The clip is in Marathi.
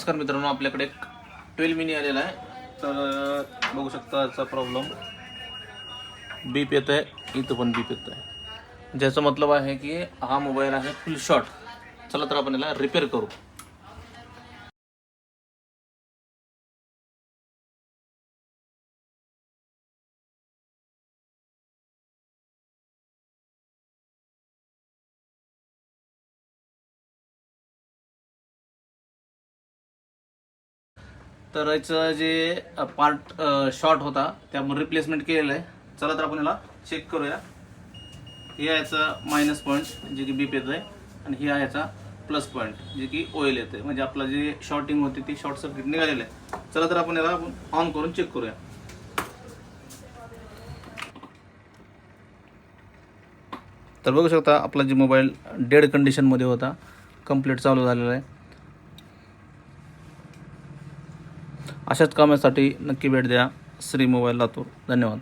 नमस्कार मित्रांनो, आपल्याकडे एक 12 मिनी आलेला आहे. तर बघू शकता याचा प्रॉब्लेम बीप येत आहे, इथं पण बीप येत आहे, ज्याचा मतलब आहे की हा मोबाईल आहे फुल शॉट. चला तर आपण याला रिपेअर करू. तर याचं जे पार्ट शॉर्ट होता त्यामुळे रिप्लेसमेंट केलेलं आहे. चला तर आपण याला चेक करूया. हे आहे याचा मायनस पॉईंट जे की बीप येतो आहे, आणि ही आहे याचा प्लस पॉईंट जे की ऑइल येते, म्हणजे आपलं जे शॉर्टिंग होती ती शॉर्ट सर्किट निघालेलं आहे. चला तर आपण याला ऑन करून चेक करूया. तर बघू शकता आपला जे मोबाईल डेड कंडिशनमध्ये होता, कंप्लीट चालू झालेला आहे. अशाच कामासाठी नक्की भेट द्या श्री मोबाईल लातूर. धन्यवाद.